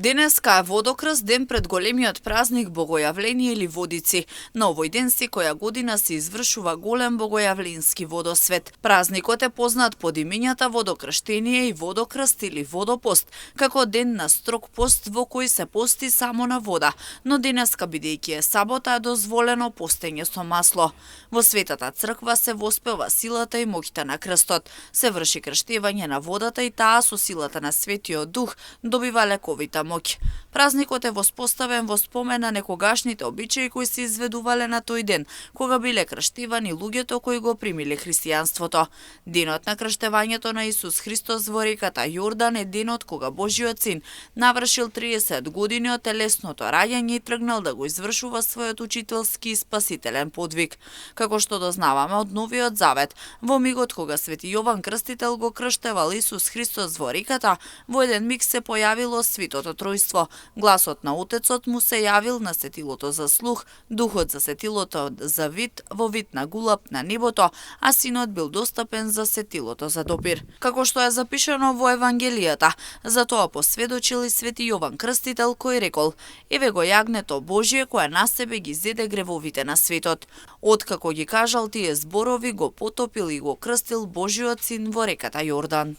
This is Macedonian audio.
Денеска е Водокрст, ден пред големиот празник Богојавление или Водици. На овој ден секоја година се извршува голем богојавленски водосвет. Празникот е познат под имињата Водокрштение и Водокрст или Водопост, како ден на строг пост во кој се пости само на вода, но денеска бидејќи е сабота е дозволено постење со масло. Во Светата црква се воспева силата и моќта на крстот, се врши крштевање на водата и таа со силата на Светиот Дух добива лековита моќ. Празникот е воспоставен во спомен на некогашните обичаи кои се изведувале на тој ден, кога биле крштевани луѓето кои го примиле христијанството. Денот на крштевањето на Исус Христос во реката Јордан е денот кога Божиот син навршил 30 години од телесното раѓање и тргнал да го извршува својот учителски и спасителен подвиг. Како што дознаваме од Новиот Завет, во мигот кога свети Јован Крстител го крштевал Исус Христос во реката, во еден миг се појавило Светото Тројство. Гласот на Отецот му се јавил на сетилото за слух, Духот за сетилото за вид, во вид на гулап на небото, а Синот бил достапен за сетилото за допир. Како што е запишано во Евангелијата, за тоа посведочил и свети Јован Крстител кој рекол: „Еве го јагнето Божие кое на себе ги зеде гревовите на светот“. Откако ги кажал тие зборови, го потопил и го крстил Божиот син во реката Јордан.